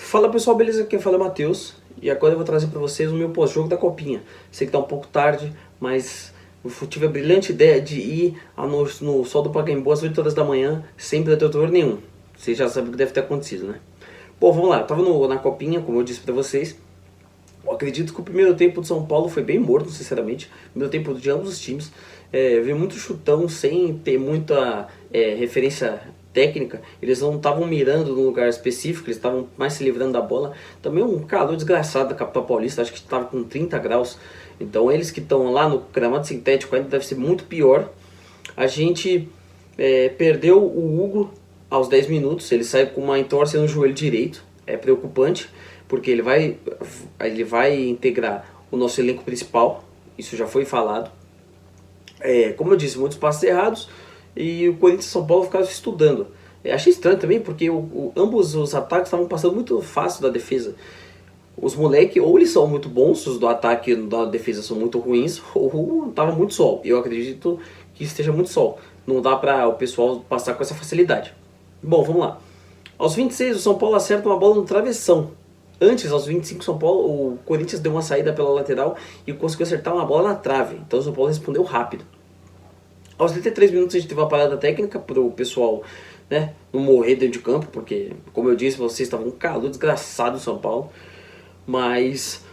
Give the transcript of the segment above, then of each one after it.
Fala pessoal, beleza? Quem fala é o Matheus e agora eu vou trazer para vocês o meu pós-jogo da Copinha. Sei que tá um pouco tarde, mas eu tive a brilhante ideia de ir no Sol do Pacaembu às 8 horas da manhã, sem protetor nenhum. Vocês já sabem o que deve ter acontecido, né? Bom, vamos lá, eu tava na Copinha, como eu disse para vocês. Eu acredito que o primeiro tempo do São Paulo foi bem morno, sinceramente. O primeiro tempo de ambos os times. Veio muito chutão, sem ter muita referência técnica. Eles não estavam mirando num lugar específico, eles estavam mais se livrando da bola. Também um calor desgraçado da capital paulista, acho que estava com 30 graus. Então eles que estão lá no gramado sintético ainda deve ser muito pior. A gente perdeu o Hugo aos 10 minutos, ele sai com uma entorse no joelho direito. É preocupante, porque ele vai integrar o nosso elenco principal, isso já foi falado. Como eu disse, muitos passos errados, e o Corinthians e São Paulo ficaram estudando. Achei estranho também, porque ambos os ataques estavam passando muito fácil da defesa. Os moleques, ou eles são muito bons, os do ataque e da defesa são muito ruins, ou tava muito sol. Eu acredito que esteja muito sol. Não dá para o pessoal passar com essa facilidade. Bom, vamos lá. Aos 26, o São Paulo acerta uma bola no travessão. Antes, aos 25, o Corinthians deu uma saída pela lateral e conseguiu acertar uma bola na trave. Então o São Paulo respondeu rápido. Aos 33 minutos a gente teve uma parada técnica para o pessoal, né, não morrer dentro de campo, porque, como eu disse, vocês estavam um calor desgraçado no São Paulo. Mas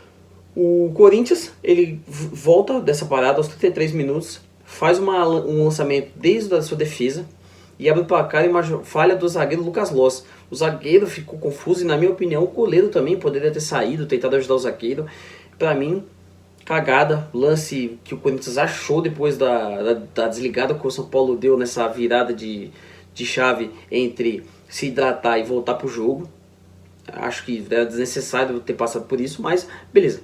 o Corinthians, ele volta dessa parada aos 33 minutos, faz um lançamento desde a sua defesa e abre o placar em uma falha do zagueiro Lucas Loss. O zagueiro ficou confuso e, na minha opinião, o goleiro também poderia ter saído, tentado ajudar o zagueiro. Pra mim, cagada, lance que o Corinthians achou depois da desligada que o São Paulo deu nessa virada de chave entre se hidratar e voltar pro jogo. Acho que era desnecessário ter passado por isso, mas beleza.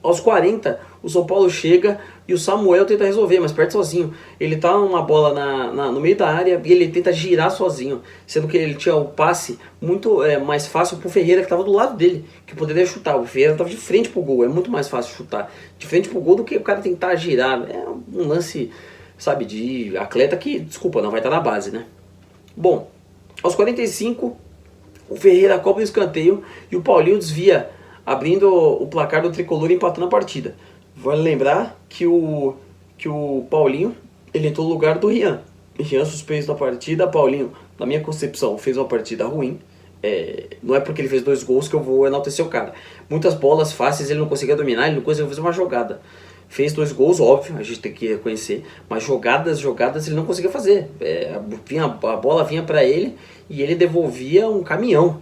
Aos 40, o São Paulo chega e o Samuel tenta resolver, mas perde sozinho. Ele tá numa bola no meio da área e ele tenta girar sozinho, sendo que ele tinha o passe muito mais fácil pro Ferreira, que estava do lado dele, que poderia chutar. O Ferreira estava de frente pro gol, é muito mais fácil chutar de frente pro gol do que o cara tentar girar. É um lance, sabe, de atleta que, desculpa, não vai estar na base, né? Bom, aos 45, o Ferreira cobra o escanteio e o Paulinho desvia, abrindo o placar do tricolor e empatando a partida. Vale lembrar que o Paulinho, ele entrou no lugar do Rian. Rian suspenso da partida. Paulinho, na minha concepção, fez uma partida ruim. Não é porque ele fez 2 gols que eu vou enaltecer o cara. Muitas bolas fáceis ele não conseguia dominar, ele não conseguia fazer uma jogada. Fez 2 gols, óbvio, a gente tem que reconhecer, mas jogadas ele não conseguia fazer. A bola vinha para ele e ele devolvia um caminhão.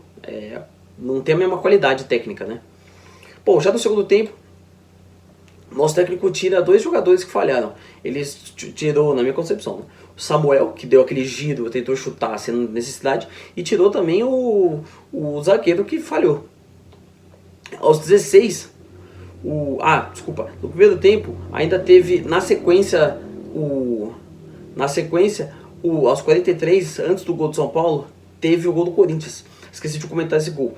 Não tem a mesma qualidade técnica, né? Bom, já no segundo tempo, nosso técnico tira 2 jogadores que falharam. Ele tirou, na minha concepção, o Samuel, que deu aquele giro, tentou chutar sem necessidade, e tirou também o zagueiro que falhou. Aos 16, no primeiro tempo, ainda teve, na sequência, aos 43, antes do gol do São Paulo, teve o gol do Corinthians. Esqueci de comentar esse gol.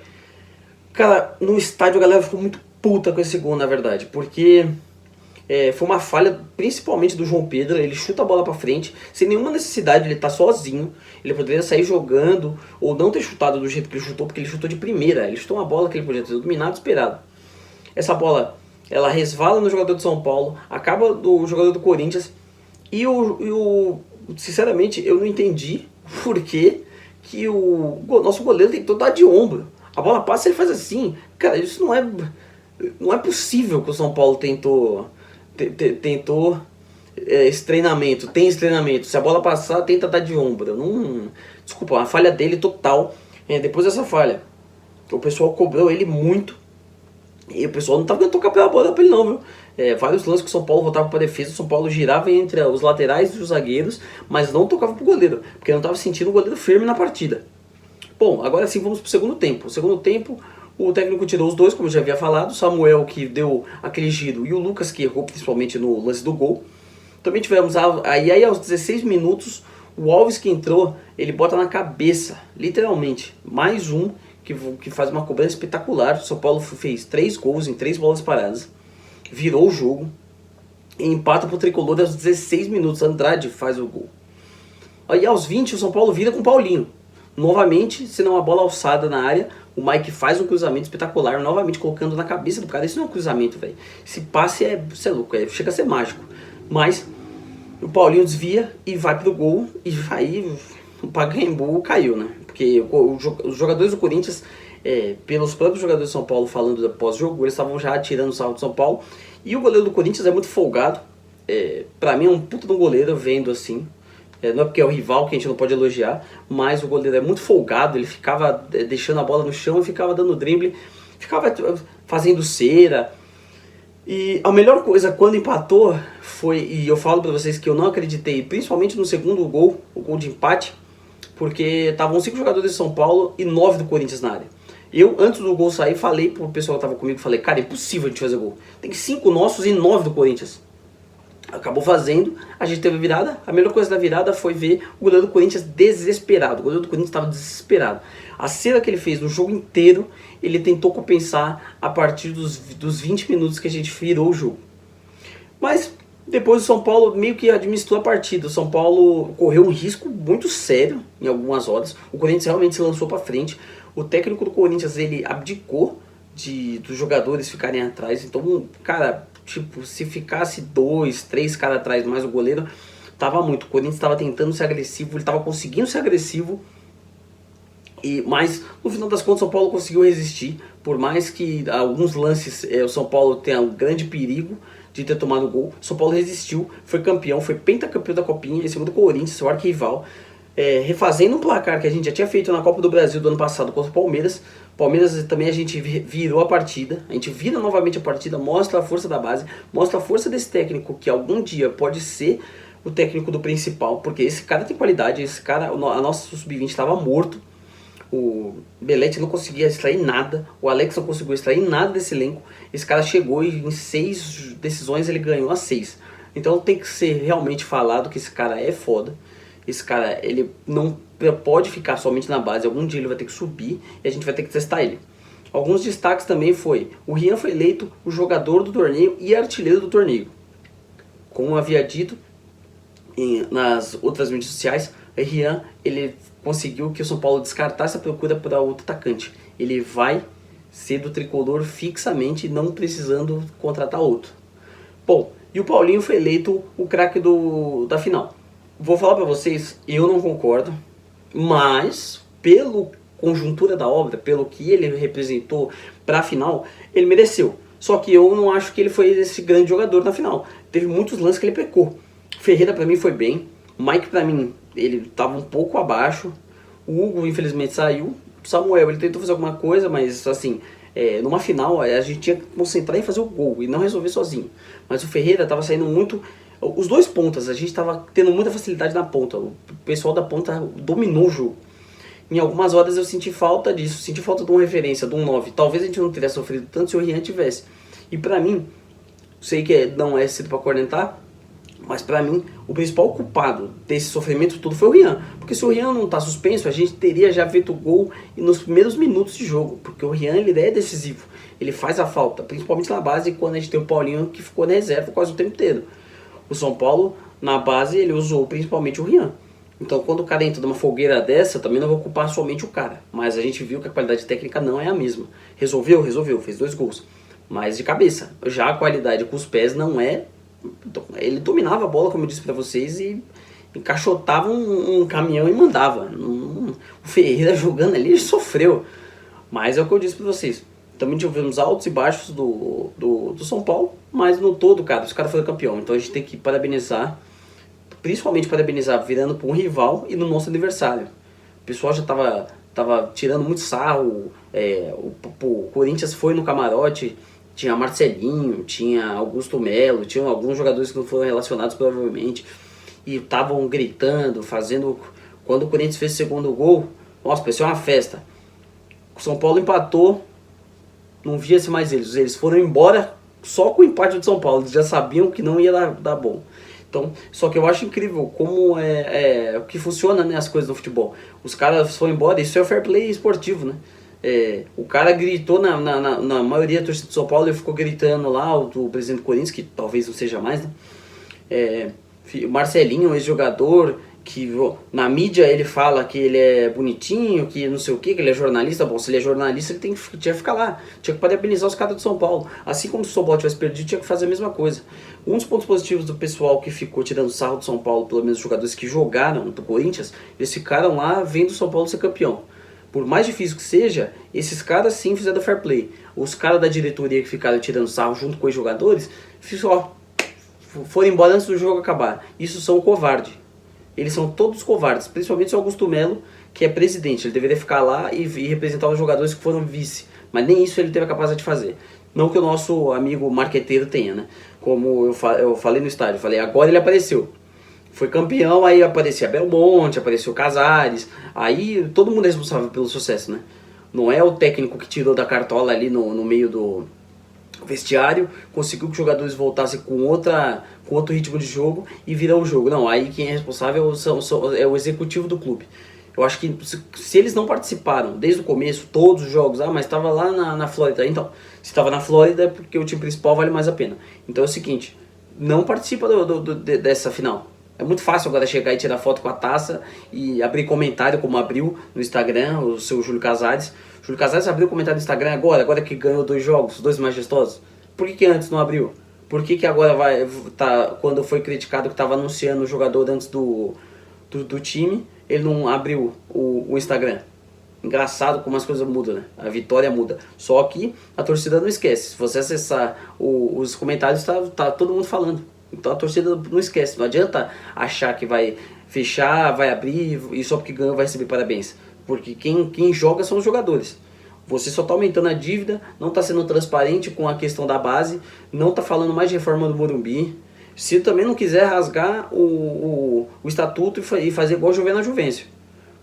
Cara, no estádio a galera ficou muito puta com esse gol, na verdade, porque foi uma falha principalmente do João Pedro. Ele chuta a bola pra frente, sem nenhuma necessidade, ele tá sozinho. Ele poderia sair jogando, ou não ter chutado do jeito que ele chutou, porque ele chutou de primeira. Ele chutou uma bola que ele podia ter dominado e esperado. Essa bola, ela resvala no jogador do São Paulo, acaba do jogador do Corinthians, e sinceramente, eu não entendi por que o nosso goleiro tentou dar de ombro. A bola passa e ele faz assim. Cara, isso não é possível que o São Paulo tentou esse treinamento. Tem esse treinamento. Se a bola passar, tenta dar de ombro. Desculpa, a falha dele total. Depois dessa falha, o pessoal cobrou ele muito. E o pessoal não estava querendo tocar pela bola pra ele não, viu? Vários lances que o São Paulo voltava para defesa, o São Paulo girava entre os laterais e os zagueiros, mas não tocava pro goleiro, porque não estava sentindo o goleiro firme na partida. Bom, agora sim vamos pro segundo tempo. No segundo tempo, o técnico tirou os 2, como eu já havia falado, o Samuel, que deu aquele giro, e o Lucas, que errou principalmente no lance do gol. Também tivemos, aí aos 16 minutos, o Alves que entrou, ele bota na cabeça, literalmente, mais um, que faz uma cobrança espetacular. O São Paulo fez 3 gols em 3 bolas paradas, virou o jogo, e empata pro tricolor aos 16 minutos, Andrade faz o gol. Aí aos 20 o São Paulo vira com o Paulinho. Novamente, se não a bola alçada na área, O Mike faz um cruzamento espetacular, novamente colocando na cabeça do cara. Isso não é um cruzamento, velho. Esse passe você é louco, chega a ser mágico. Mas o Paulinho desvia e vai pro gol. E aí o Pacaembu caiu, né? Porque os jogadores do Corinthians, pelos próprios jogadores do São Paulo falando pós-jogo, eles estavam já tirando o sarro do São Paulo. E o goleiro do Corinthians é muito folgado. Pra mim é um puta de um goleiro, vendo assim. Não é porque é o rival que a gente não pode elogiar, mas o goleiro é muito folgado, ele ficava deixando a bola no chão e ficava dando drible, ficava fazendo cera. E a melhor coisa quando empatou foi, e eu falo pra vocês que eu não acreditei, principalmente no segundo gol, o gol de empate, porque estavam 5 jogadores de São Paulo e 9 do Corinthians na área. Eu, antes do gol sair, falei pro pessoal que tava comigo, falei, cara, é impossível a gente fazer gol. Tem 5 nossos e 9 do Corinthians. Acabou fazendo, a gente teve a virada. A melhor coisa da virada foi ver o goleiro do Corinthians desesperado. O goleiro do Corinthians estava desesperado. A cena que ele fez no jogo inteiro, ele tentou compensar a partir dos 20 minutos que a gente virou o jogo. Mas depois o São Paulo meio que administrou a partida. O São Paulo correu um risco muito sério em algumas horas. O Corinthians realmente se lançou para frente. O técnico do Corinthians, ele abdicou dos jogadores ficarem atrás. Então, cara, tipo, se ficasse 2, 3 caras atrás, mais o goleiro, tava muito. O Corinthians estava tentando ser agressivo, ele estava conseguindo ser agressivo, mas no final das contas o São Paulo conseguiu resistir. Por mais que alguns lances o São Paulo tenha um grande perigo de ter tomado o gol, o São Paulo resistiu, foi campeão, foi pentacampeão da Copinha, em cima do Corinthians, seu arquival. Refazendo um placar que a gente já tinha feito na Copa do Brasil do ano passado contra o Palmeiras. Palmeiras também a gente virou a partida, a gente vira novamente a partida, mostra a força da base, mostra a força desse técnico que algum dia pode ser o técnico do principal, porque esse cara tem qualidade, esse cara, a nossa sub-20 estava morto, o Belete não conseguia extrair nada, o Alex não conseguiu extrair nada desse elenco, esse cara chegou e em 6 decisões ele ganhou as 6, então tem que ser realmente falado que esse cara é foda. Esse cara, ele não pode ficar somente na base, algum dia ele vai ter que subir e a gente vai ter que testar ele. Alguns destaques também foi, o Rian foi eleito o jogador do torneio e artilheiro do torneio. Como havia dito nas outras mídias sociais, o Rian, ele conseguiu que o São Paulo descartasse a procura para outro atacante. Ele vai ser do tricolor fixamente, não precisando contratar outro. Bom, e o Paulinho foi eleito o craque da final. Vou falar pra vocês, eu não concordo, mas pela conjuntura da obra, pelo que ele representou pra final, ele mereceu. Só que eu não acho que ele foi esse grande jogador na final. Teve muitos lances que ele pecou. Ferreira pra mim foi bem, o Mike pra mim, ele tava um pouco abaixo, o Hugo infelizmente saiu, o Samuel ele tentou fazer alguma coisa, mas assim, numa final a gente tinha que concentrar em fazer o gol e não resolver sozinho. Mas o Ferreira tava saindo muito. Os dois pontas, a gente estava tendo muita facilidade na ponta. O pessoal da ponta dominou o jogo. Em algumas horas eu senti falta disso, senti falta de uma referência, de um 9. Talvez a gente não tivesse sofrido tanto se o Rian tivesse. E pra mim, sei que não é cedo pra cornetar, mas pra mim, o principal culpado desse sofrimento todo foi o Rian. Porque se o Rian não tá suspenso, a gente teria já feito o gol nos primeiros minutos de jogo. Porque o Rian, ele é decisivo. Ele faz a falta, principalmente na base, quando a gente tem o Paulinho que ficou na reserva quase o tempo inteiro. O São Paulo, na base, ele usou principalmente o Rian. Então, quando o cara entra numa fogueira dessa, eu também não vou culpar somente o cara. Mas a gente viu que a qualidade técnica não é a mesma. Resolveu, fez 2 gols. Mas de cabeça. Já a qualidade com os pés não é... Ele dominava a bola, como eu disse pra vocês, e encaixotava um caminhão e mandava. O Ferreira jogando ali, ele sofreu. Mas é o que eu disse pra vocês. Também tivemos altos e baixos do São Paulo, mas no todo, cara, os caras foram campeão. Então a gente tem que parabenizar, principalmente parabenizar virando para um rival e no nosso aniversário. O pessoal já tava tirando muito sarro, o Corinthians foi no camarote, tinha Marcelinho, tinha Augusto Melo, tinha alguns jogadores que não foram relacionados provavelmente, e estavam gritando, fazendo... Quando o Corinthians fez o segundo gol, nossa, parecia uma festa. O São Paulo empatou, não via-se mais eles foram embora só com o empate do São Paulo, eles já sabiam que não ia dar bom. Então, só que eu acho incrível como o que funciona, né, as coisas do futebol. Os caras foram embora, isso é o fair play esportivo, né? O cara gritou na maioria da torcida do São Paulo, ele ficou gritando lá, o presidente do Corinthians, que talvez não seja mais, né? Marcelinho, ex-jogador, que na mídia ele fala que ele é bonitinho, que não sei o que ele é jornalista. Bom, se ele é jornalista, ele tinha que ficar lá, tinha que parabenizar os caras do São Paulo. Assim como se o São Paulo tivesse perdido, tinha que fazer a mesma coisa. Um dos pontos positivos do pessoal que ficou tirando sarro do São Paulo, pelo menos os jogadores que jogaram do Corinthians, eles ficaram lá vendo o São Paulo ser campeão. Por mais difícil que seja, esses caras sim fizeram fair play. Os caras da diretoria que ficaram tirando sarro junto com os jogadores, foram embora antes do jogo acabar. Isso são covardes. Eles são todos covardes, principalmente o Augusto Melo, que é presidente. Ele deveria ficar lá e representar os jogadores que foram vice. Mas nem isso ele teve a capacidade de fazer. Não que o nosso amigo marqueteiro tenha, né? Como eu falei no estádio, falei, agora ele apareceu. Foi campeão, aí aparecia Belmonte, apareceu Casares. Aí todo mundo é responsável pelo sucesso, né? Não é o técnico que tirou da cartola ali no meio do vestiário, conseguiu que os jogadores voltassem com outro ritmo de jogo e virou o jogo. Não, aí quem é responsável é o executivo do clube. Eu acho que se eles não participaram desde o começo, todos os jogos, mas estava lá na Flórida. Então, se estava na Flórida é porque o time principal vale mais a pena. Então é o seguinte, não participa dessa final. É muito fácil agora chegar e tirar foto com a taça e abrir comentário, como abriu no Instagram, o seu Júlio Casares. Júlio Casares abriu comentário no Instagram agora que ganhou 2 jogos, 2 majestosos. Por que antes não abriu? Por que agora quando foi criticado que estava anunciando o jogador antes do time, ele não abriu o Instagram? Engraçado como as coisas mudam, né? A vitória muda. Só que a torcida não esquece. Se você acessar os comentários, tá todo mundo falando. Então a torcida não esquece. Não adianta achar que vai fechar, vai abrir e só porque ganhou vai receber parabéns. Porque quem joga são os jogadores. Você só está aumentando a dívida, não está sendo transparente com a questão da base, não está falando mais de reforma do Morumbi. Se também não quiser rasgar o estatuto e fazer igual o Juvenal Juvencio.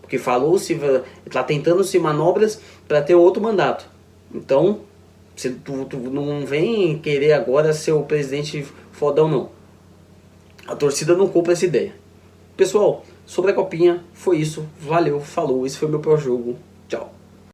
Porque falou-se, está tentando-se manobras para ter outro mandato. Então, tu não vem querer agora ser o presidente fodão, não. A torcida não compra essa ideia. Pessoal, sobre a copinha, foi isso. Valeu, falou. Esse foi meu pró-jogo. Tchau.